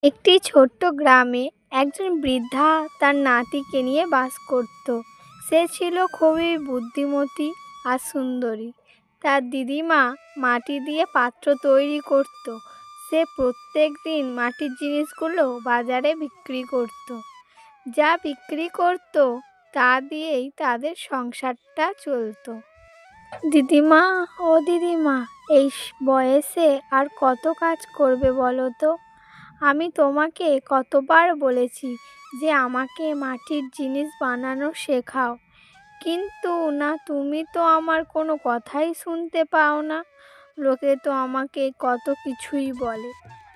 একটি ছোট্ট গ্রামে একজন বৃদ্ধা তার নাতিকে নিয়ে বাস করত। সে ছিল খুবই বুদ্ধিমতী আর সুন্দরী। তার দিদিমা মাটি দিয়ে পাত্র তৈরি করত। সে প্রত্যেক দিন মাটির জিনিসগুলো বাজারে বিক্রি করত। যা বিক্রি করত তা দিয়েই তাদের সংসারটা চলতো। দিদিমা, ও দিদিমা, এই বয়সে আর কত কাজ করবে বলো তো? আমি তোমাকে কতবার বলেছি যে আমাকে মাটির জিনিস বানানো শেখাও, কিন্তু না, তুমি তো আমার কোনো কথাই শুনতে পাও না। লোকে তো আমাকে কত কিছুই বলে।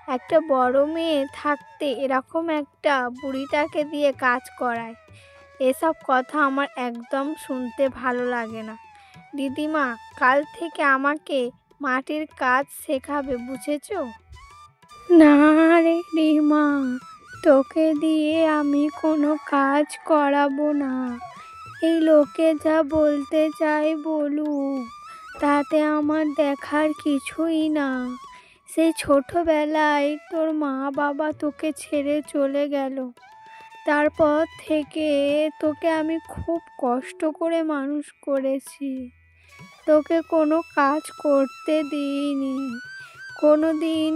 একটা বড় মেয়ে থাকতে এরকম একটা বুড়িটাকে দিয়ে কাজ করায়। এসব কথা আমার একদম শুনতে ভালো লাগে না। দিদিমা, কাল থেকে আমাকে মাটির কাজ শেখাবে, বুঝেছো? না রে রিমা, তোকে দিয়ে আমি কোনো কাজ করাবো না। এই লোকে যা বলতে চায় বলুক, তাতে আমার দেখার কিছুই না। সেই ছোটবেলায় তোর মা বাবা তোকে ছেড়ে চলে গেল। তারপর থেকে তোকে আমি খুব কষ্ট করে মানুষ করেছি। তোকে কোনো কাজ করতে দিইনি কোনো দিন।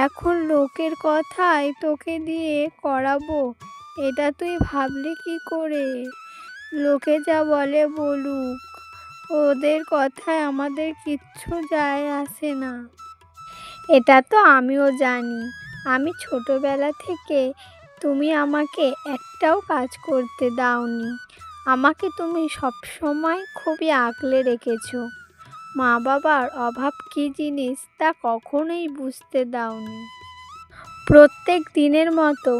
এখন লোকের কথায় তোকে দিয়ে করাবো, এটা তুই ভাবলি কি করে? লোকে যা বলে বলুক, ওদের কথায় আমাদের কিচ্ছু যায় আসে না। এটা তো আমিও জানি। আমি ছোটবেলা থেকে তুমি আমাকে একটাও কাজ করতে দাওনি। আমাকে তুমি সবসময় খুবই আগলে রেখেছো। মা বাবার অভাব কী জিনিস তা কখনোই বুঝতে দাওনি। প্রত্যেক দিনের মতো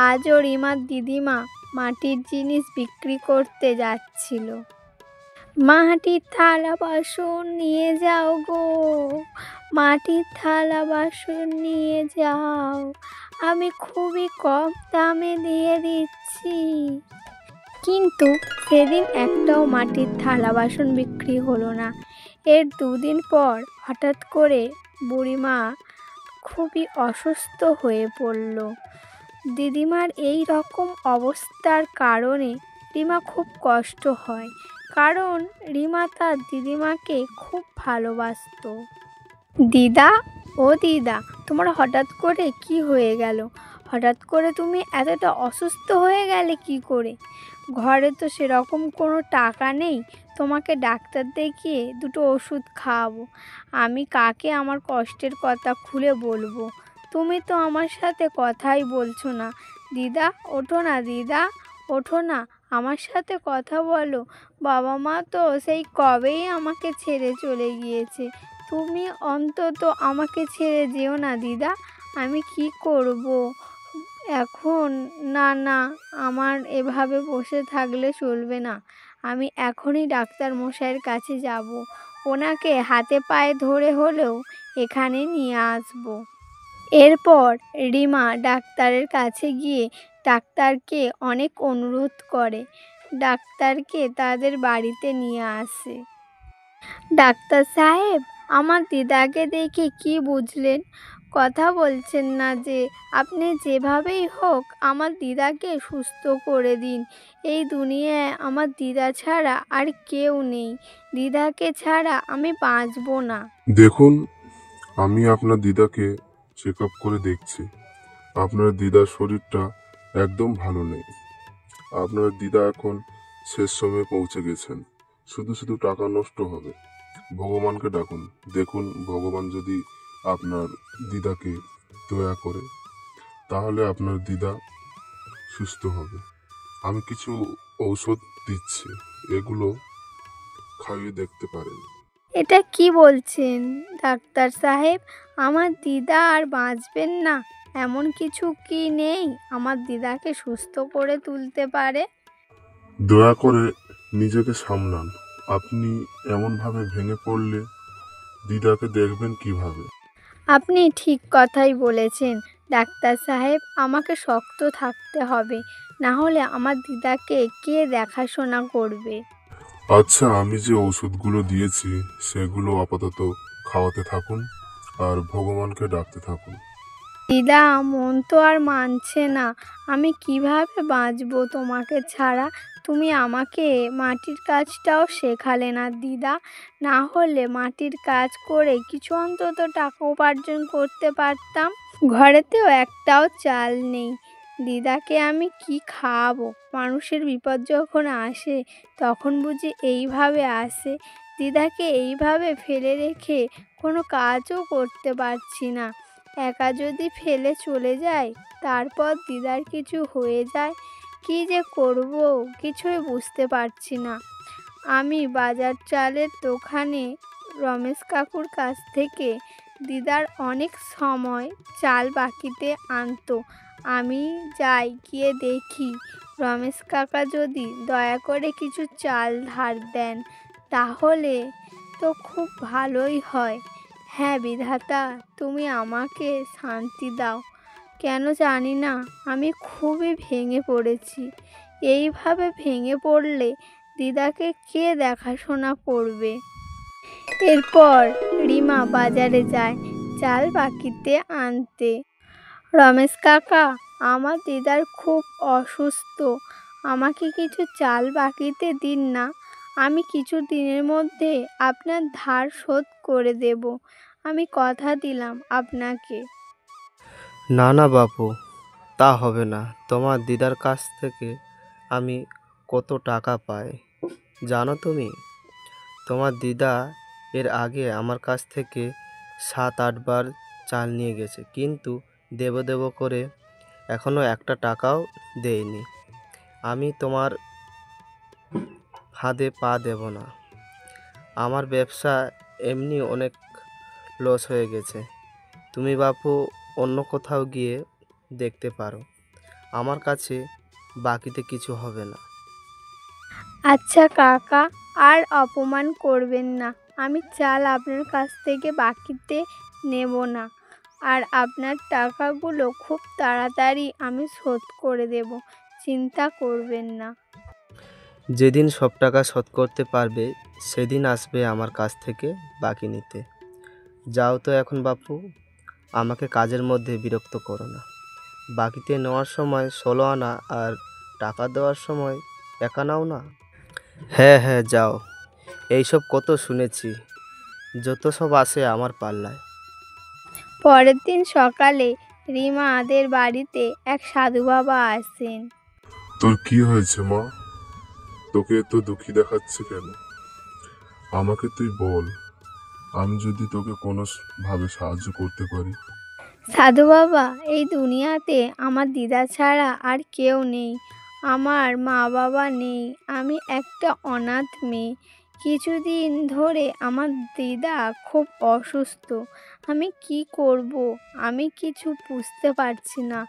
আজও রিমার দিদিমা মাটির জিনিস বিক্রি করতে যাচ্ছিল। মাটির থালা বাসন নিয়ে যাও গো, মাটির থালা বাসন নিয়ে যাও, আমি খুবই কম দামে দিয়ে দিচ্ছি। কিন্তু সেদিন একটাও মাটির থালা বাসন বিক্রি হলো না। এর দুদিন পর হঠাৎ করে বুড়িমা খুবই অসুস্থ হয়ে পড়ল। দিদিমার এই রকম অবস্থার কারণে রিমা খুব কষ্ট হয়, কারণ রিমা তার দিদিমাকে খুব ভালোবাসতো। দিদা, ও দিদা, তোমার হঠাৎ করে কি হয়ে গেল? হঠাৎ করে তুমি এতটা অসুস্থ হয়ে গেলে কি করে? ঘরে তো সেরকম কোনো টাকা নেই তোমাকে ডাক্তার দেখিয়ে দুটো ওষুধ খাওয়াবো। আমি কাকে আমার কষ্টের কথা খুলে বলবো? তুমি তো আমার সাথে কথাই বলছো না। দিদা, ওঠো না দিদা, ওঠো না, আমার সাথে কথা বলো। বাবা মা তো সেই কবেই আমাকে ছেড়ে চলে গিয়েছে। তুমি অন্তত আমাকে ছেড়ে যেও না দিদা। আমি কি করব এখন? না না, আমার এভাবে বসে থাকলে চলবে না। আমি এখনই ডাক্তার মশাইয়ের কাছে যাব। ওনাকে হাতে পায়ে ধরে হলেও এখানে নিয়ে আসব। এরপর রিমা ডাক্তারের কাছে গিয়ে ডাক্তারকে অনেক অনুরোধ করে। ডাক্তারকে তাদের বাড়িতে নিয়ে আসে। ডাক্তার সাহেব, আমার দিদাকে দেখে কি বুঝলেন? কথা বলছেন না যে? আপনি যেভাবেই হোক আমার দিদাকে সুস্থ করে দিন। এই দুনিয়ায় আমার দিদা ছাড়া আর কেউ নেই। দিদাকে ছাড়া আমি বাঁচব না। দেখুন, আমি আপনার দিদাকে চেক আপ করে দেখছি। আপনার দিদার শরীরটা একদম ভালো নেই। আপনার দিদা এখন শেষ সময়ে পৌঁছে গেছেন। শুধু শুধু টাকা নষ্ট হবে। ভগবানকে ডাকুন, দেখুন ভগবান যদি আপনার দিদাকে দয়া করে, তাহলে আপনার দিদা সুস্থ হবে। আমি কিছু ঔষধ দিচ্ছি, এগুলো খাইয়ে দেখতে পারেন। এটা কি বলছেন ডাক্তার সাহেব? আমার দিদা আর বাঁচবেন না? এমন কিছু কি নেই আমার দিদাকে সুস্থ করে তুলতে পারে? দয়া করে নিজেকে সামলান। আপনি এমনভাবে ভেঙে পড়লে দিদাকে দেখবেন কিভাবে? আপনি ঠিক কথাই বলেছেন ডাক্তার সাহেব। আমাকে শক্ত থাকতে হবে, না হলে আমার দিদাকে কে দেখাশোনা করবে? আচ্ছা, আমি যে ওষুধগুলো দিয়েছি সেগুলো আপাতত খাওয়াতে থাকুন আর ভগবানকে ডাকতে থাকুন। দিদা, মন তো আর মানছে না। আমি কিভাবে বাঁচবো তোমাকে ছাড়া? তুমি আমাকে মাটির কাজটাও শেখালে না দিদা। না হলে মাটির কাজ করে কিছু অন্তত টাকা উপার্জন করতে পারতাম। ঘরেতেও একটাও চাল নেই। দিদাকে আমি কি খাওয়াবো? মানুষের বিপদ যখন আসে তখন বুঝি এইভাবে আসে। দিদাকে এইভাবে ফেলে রেখে কোনো কাজও করতে পারছি না। একা যদি ফেলে চলে যাই, তারপর দিদার কিছু হয়ে যায়, কি যে করব কিছুই বুঝতে পারছি না। আমি বাজার চালের দোকানে রমেশ কাকুর কাছ থেকে দিদার অনেক সময় চাল বাকিতে আনতো। আমি যাই, গিয়ে দেখি রমেশ কাকা যদি দয়া করে কিছু চাল ধার দেন, তাহলে তো খুব ভালোই হয়। হ্যাঁ বিধাতা, তুমি আমাকে শান্তি দাও। কেন জানি না, আমি খুবই ভেঙে পড়েছি। এইভাবে ভেঙে পড়লে দিদাকে কে দেখাশোনা করবে? এরপর রিমা বাজারে যায় চাল বাকিতে আনতে। রমেশ কাকা, আমার দিদার খুব অসুস্থ, আমাকে কিছু চাল বাকিতে দিন না। আমি কিছু দিনের মধ্যে আপনার ধার শোধ করে দেব। আমি কথা দিলাম আপনাকে। না না বাপু, তা হবে না। তোমার দিদার কাছ থেকে আমি কত টাকা পাই জানো তুমি? তোমার দিদা এর আগে আমার কাছ থেকে 7-8 বার চাল নিয়ে গেছে, কিন্তু দেব দেব করে এখনও একটা টাকাও দেয়নি। আমি তোমার ফাঁদে পা দেব না। আমার ব্যবসা এমনি অনেক লস হয়ে গেছে। তুমি বাপু অন্য কোথাও গিয়ে দেখতে পারো, আমার কাছে বাকিতে কিছু হবে না। আচ্ছা কাকা, আর অপমান করবেন না। আমি চাল আপনার কাছ থেকে বাকিতে নেব না। আর আপনার টাকাগুলো খুব তাড়াতাড়ি আমি শোধ করে দেব, চিন্তা করবেন না। যেদিন সব টাকা শোধ করতে পারবে সেদিন আসবে আমার কাছ থেকে বাকি নিতে। যাও তো এখন বাপু, আমাকে কাজের মধ্যে বিরক্ত করো না। বাকিতে নেওয়ার সময় 16 আনা আর টাকা দেওয়ার সময় 1 আনাও না। হ্যাঁ হ্যাঁ যাও, এইসব কত শুনেছি, যত সব আসে আমার পাল্লায়। পরের দিন সকালে রিমাদের বাড়িতে এক সাধু বাবা আসেন। তোর কি হয়েছে মা? তোকে এত দুঃখী দেখাচ্ছে কেন? আমাকে তুই বল, আমি যদি তোকে কোনো ভাবে সাহায্য করতে পারি। সাধু বাবা, এই দুনিয়াতে আমার দিদা ছাড়া আর কেউ নেই। আমার মা বাবা নেই, আমি একটা অনাথ মেয়ে। কিছুদিন ধরে আমার দিদা খুব অসুস্থ। আমি কি করব? আমি কিছু বুঝতে পারছি না।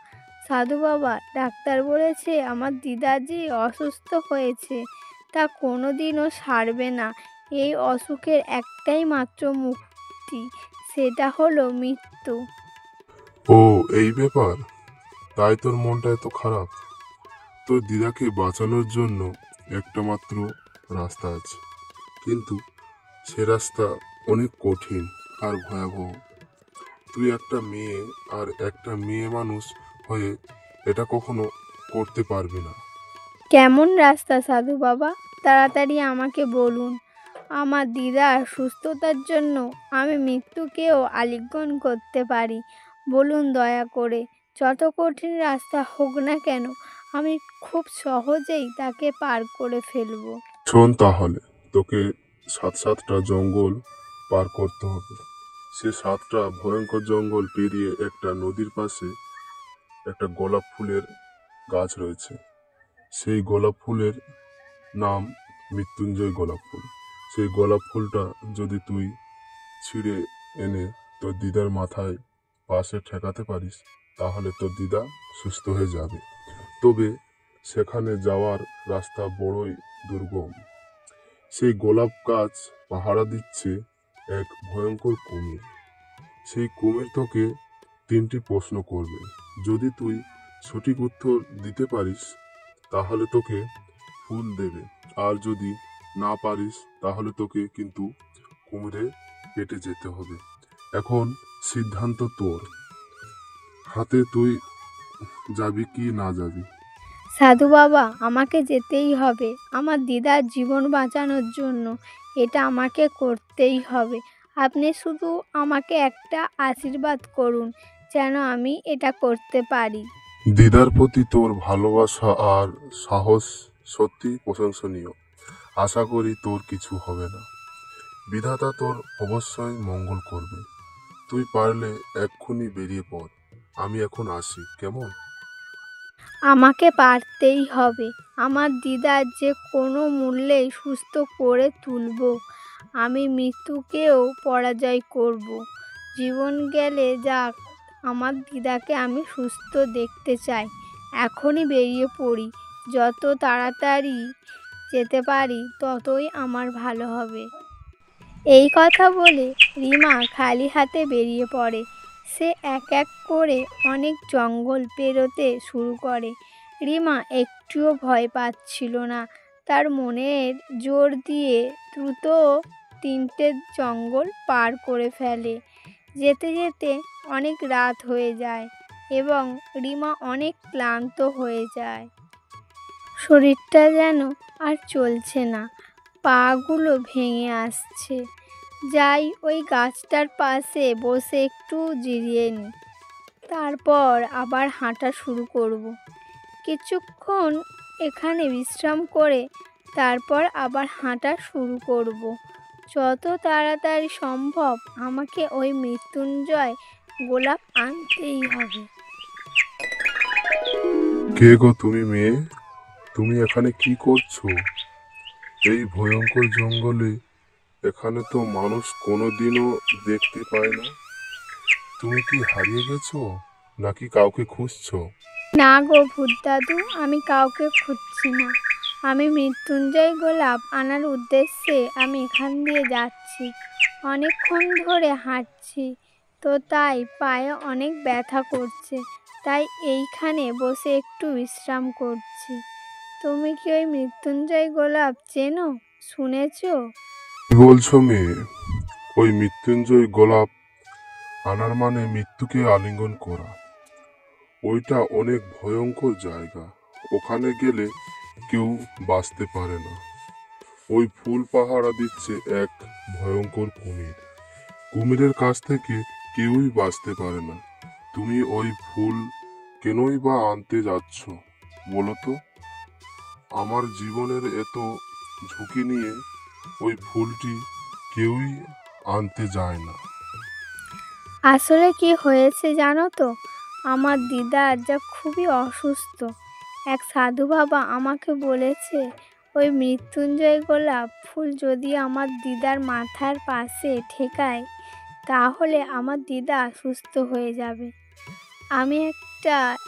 সাধু বাবা, ডাক্তার বলেছে আমার দিদা যে অসুস্থ হয়েছে তা কোনোদিনও সারবে না। এই অসুখের একটাই মাত্র মুক্তি, সেটা হলো মৃত্যু। ও, এই ব্যাপার? তাই তোর মনটা এত খারাপ? তোর দিদাকে বাঁচানোর জন্য একটা মাত্র রাস্তা আছে, কিন্তু সে রাস্তা অনেক কঠিন আর ভয়াবহ। তুই একটা মেয়ে, আর একটা মেয়ে মানুষ হয়ে এটা কখনো করতে পারবি না। কেমন রাস্তা সাধু বাবা? তাড়াতাড়ি আমাকে বলুন। আমার দিদার সুস্থতার জন্য আমি মৃত্যুকেও আলিঙ্গন করতে পারি। বলুন দয়া করে, যত কঠিন রাস্তা হোক না কেন, আমি খুব সহজেই তাকে পার করে ফেলব। শোন তাহলে, তোকে 7টা জঙ্গল পার করতে হবে। সে 7টা ভয়ঙ্কর জঙ্গল পেরিয়ে একটা নদীর পাশে একটা গোলাপ ফুলের গাছ রয়েছে। সেই গোলাপ ফুলের নাম মৃত্যুঞ্জয় গোলাপ ফুল। সেই গোলাপ ফুলটা যদি তুই ছিঁড়ে এনে তোর দিদার মাথায় পাশে ঠেকাতে পারিস, তাহলে তোর দিদা সুস্থ হয়ে যাবে। তবে সেখানে যাওয়ার রাস্তা বড়ই দুর্গম। সেই গোলাপ গাছ পাহারা দিচ্ছে এক ভয়ঙ্কর কুমির। সেই কুমির তোকে 3টি প্রশ্ন করবে। যদি তুই সঠিক উত্তর দিতে পারিস তাহলে তোকে ফুল দেবে, আর যদি না পারিস তাহলে তোকে কিন্তু কুমিরে পেটে যেতে হবে। এখন সিদ্ধান্ত তোর। হাতে তুই যাবি কি না যাবি? সাধু বাবা, আমাকে যেতেই হবে। আমার দিদার জীবন বাঁচানোর জন্য এটা আমাকে করতেই হবে। আপনি শুধু আমাকে একটা আশীর্বাদ করুন যেন আমি এটা করতে পারি। দিদার প্রতি তোর ভালোবাসা আর সাহস সত্যি প্রশংসনীয়। আশা করি তোর কিছু হবে না। বিধাতা তোর অবশ্যই মঙ্গল করবে। তুই পারলে এক্ষুনি বেরিয়ে পড়। আমি এখন আসি, কেমন? আমাকে পারতেই হবে। আমার দিদার যে কোনো মূল্যেই সুস্থ করে তুলব। আমি মৃত্যুকেও পরাজয় করব। জীবন গেলে যাক, আমার দিদাকে আমি সুস্থ দেখতে চাই। এখনই বেরিয়ে পড়ি। যত তাড়াতাড়ি যেতে পারি ততই আমার ভালো হবে। এই কথা বলে রিমা খালি হাতে বেরিয়ে পড়ে। সে এক এক করে অনেক জঙ্গল পেরোতে শুরু করে। রিমা একটুও ভয় পাচ্ছিল না। তার মনের জোর দিয়ে দ্রুত 3টে জঙ্গল পার করে ফেলে। যেতে যেতে অনেক রাত হয়ে যায় এবং রিমা অনেক ক্লান্ত হয়ে যায়। শরীরটা যেন আর চলছে না, পাগুলো ভেঙে আসছে। যাই ওই গাছটার পাশে বসে একটু জিরিয়ে নিই, তারপর আবার হাঁটা শুরু করব। কিছুক্ষণ এখানে বিশ্রাম করে তারপর আবার হাঁটা শুরু করব। যত তাড়াতাড়ি সম্ভব আমাকে ওই মৃত্যুঞ্জয় গোলাপ আনতেই হবে। কে গো তুমি মেয়ে? তুমি এখানে কি করছো? এই ভয়ঙ্কর জঙ্গলে এখানে তো মানুষ কোনোদিনও দেখতে পায় না। তুমি কি হারিয়ে গেছো নাকি কাউকে খুঁজছো? না গো ভূত দাদু, আমি কাউকে খুঁজছি না। আমি মৃত্যুঞ্জয় গোলাপ আনার উদ্দেশ্যে আমি এখান দিয়ে যাচ্ছি। অনেকক্ষণ ধরে হাঁটছি, তো তাই পায়ে অনেক ব্যথা করছে। তাই এইখানে বসে একটু বিশ্রাম করছি। তুমি কি ওই মৃত্যুঞ্জয় গোলাপ চেনো, শুনেছো? কি বলছো মেয়ে? ওই মৃত্যুঞ্জয় গোলাপ আনার মানে মৃত্যুকে আলিঙ্গন করা। ওইটা অনেক ভয়ঙ্কর জায়গা। ওখানে গেলে কেউ বাঁচতে পারে না। ওই ফুল পাহারা দিচ্ছে এক ভয়ঙ্কর কুমির। কুমিরের কাছ থেকে কেউই বাঁচতে পারে না। তুমি ওই ফুল কেনই বা আনতে যাচ্ছ বলো তো? আমার জীবনের এত ঝুঁকি নিয়ে ওই ফুলটি কেউই আনতে যায় না। আসলে কি হয়েছে জানো তো, আমার দিদার যা খুবই অসুস্থ। এক সাধু বাবা আমাকে বলেছে ওই মৃত্যুঞ্জয় গোলাপ ফুল যদি আমার দিদার মাথার পাশে ঠেকায় তাহলে আমার দিদা সুস্থ হয়ে যাবে। আমি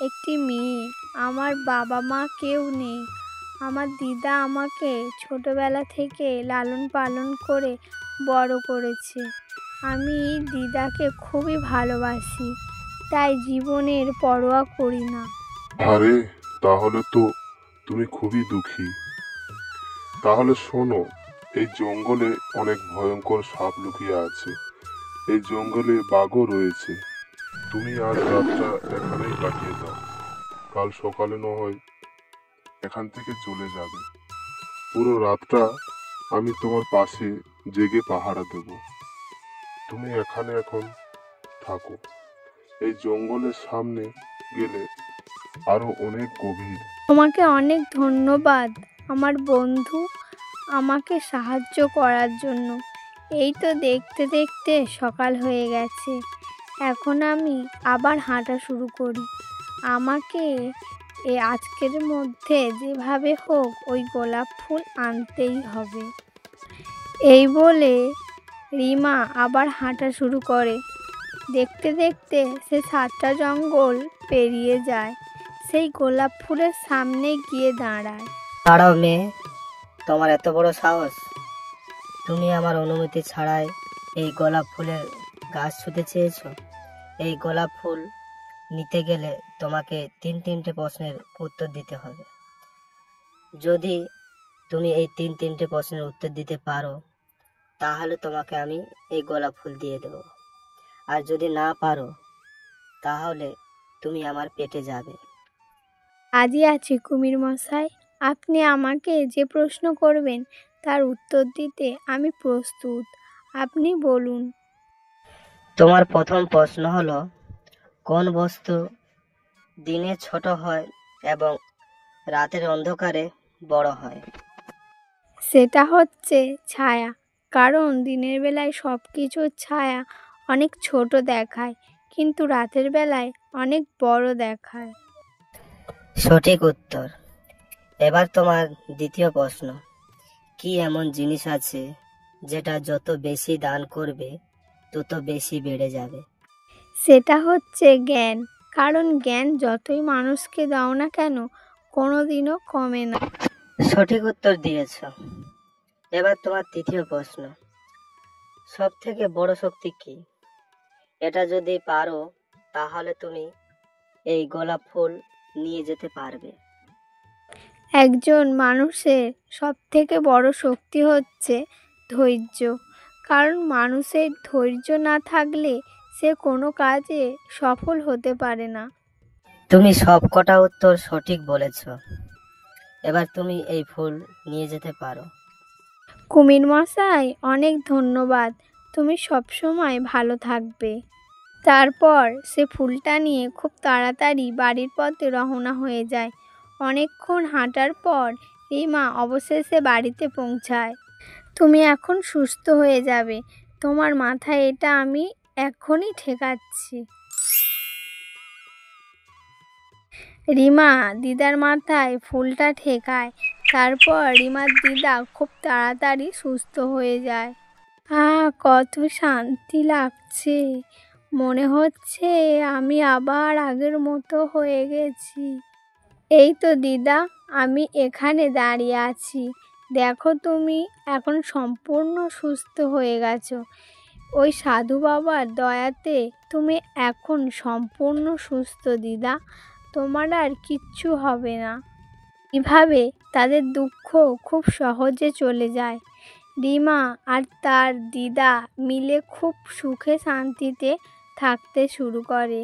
একটি মেয়ে, আমার বাবা মা কেউ নেই। আমার দিদা আমাকে ছোটবেলা থেকে লালন পালন করে বড় করেছে। আমি দিদাকে খুবই ভালোবাসি, তাই জীবনের পরোয়া করি না। আরে, তাহলে তো তুমি খুবই দুঃখী। তাহলে শোনো, এই জঙ্গলে অনেক ভয়ঙ্কর সাপ লুকিয়ে আছে। এই জঙ্গলে বাঘও রয়েছে। তুমি আজ রাতটা এখানেই কাটিয়ে দাও। কাল সকালে না হয় এখান থেকে চলে যাবে। পুরো রাতটা আমি তোমার পাশে জেগে পাহারা দেব। তুমি এখানে এখন থাকো। এই জঙ্গলের সামনে গেলে আরো অনেক গভীর। তোমাকে অনেক ধন্যবাদ আমার বন্ধু, আমাকে সাহায্য করার জন্য। এই তো দেখতে দেখতে সকাল হয়ে গেছে। এখন আমি আবার হাঁটা শুরু করি। আমাকে আজকের মধ্যে যেভাবে হোক ওই গোলাপ ফুল আনতেই হবে। এই বলে রিমা আবার হাঁটা শুরু করে। দেখতে দেখতে সে 7টা জঙ্গল পেরিয়ে যায়। সেই গোলাপ ফুলের সামনে গিয়ে দাঁড়ায়। দাঁড়াও মেয়ে, তোমার এত বড় সাহস! তুমি আমার অনুমতি ছাড়াই এই গোলাপ ফুলের গাছ ছুঁতে চেয়েছো? এই গোলাপ ফুল নিতে গেলে তোমাকে তিনটে প্রশ্নের উত্তর দিতে হবে। যদি তুমি এই তিনটে প্রশ্নের উত্তর দিতে পারো তাহলে তোমাকে আমি এই গোলাপ ফুল দিয়ে দেবো। আর যদি না পারো তাহলে তুমি আমার পেটে যাবে। আজই আছে কুমির মশাই, আপনি আমাকে যে প্রশ্ন করবেন তার উত্তর দিতে আমি প্রস্তুত। আপনি বলুন। তোমার প্রথম প্রশ্ন হলো, কোন বস্তু দিনে ছোট হয় এবং রাতের অন্ধকারে বড় হয়? সেটা হচ্ছে ছায়া, কারণ দিনের বেলায় সব কিছুর ছায়া অনেক ছোট দেখায়, কিন্তু রাতের বেলায় অনেক বড় দেখায়। সঠিক উত্তর। এবার তোমার দ্বিতীয় প্রশ্ন, কি এমন জিনিস আছে যেটা যত বেশি দান করবে তত বেশি বেড়ে যাবে? সেটা হচ্ছে জ্ঞান, কারণ জ্ঞান যতই মানুষকে দাও না কেন কোনোদিনও কমে না। সঠিক উত্তর দিয়েছ। এবার তোমার তৃতীয় প্রশ্ন, সব থেকে বড় শক্তি কি? এটা যদি পারো তাহলে তুমি এই গোলাপ ফুল নিয়ে যেতে পারবে। একজন মানুষের সব থেকে বড় শক্তি হচ্ছে ধৈর্য, কারণ মানুষের ধৈর্য না থাকলে সে কোনো কাজে সফল হতে পারে না। তুমি সব কটা উত্তর সঠিক বলেছ। এবার তুমি এই ফুল নিয়ে যেতে পারো। কুমির মশাই, অনেক ধন্যবাদ, তুমি সবসময় ভালো থাকবে। তারপর সে ফুলটা নিয়ে খুব তাড়াতাড়ি বাড়ির পথে রওনা হয়ে যায়। অনেকক্ষণ হাঁটার পর রিমা অবশেষে বাড়িতে পৌঁছায়। তুমি এখন সুস্থ হয়ে যাবে, তোমার মাথায় এটা আমি এখনই ঠেকাচ্ছি। রিমা দিদার মাথায় ফুলটা ঠেকায়। তারপর রিমার দিদা খুব তাড়াতাড়ি সুস্থ হয়ে যায়। কত শান্তি লাগছে, মনে হচ্ছে আমি আবার আগের মতো হয়ে গেছি। এই তো দিদা, আমি এখানে দাঁড়িয়ে আছি, দেখো তুমি এখন সম্পূর্ণ সুস্থ হয়ে গেছো। ওই সাধু বাবার দয়াতে তুমি এখন সম্পূর্ণ সুস্থ দিদা, তোমার আর কিচ্ছু হবে না। এভাবে তাদের দুঃখ খুব সহজে চলে যায়। রিমা আর তার দিদা মিলে খুব সুখে শান্তিতে থাকতে শুরু করে।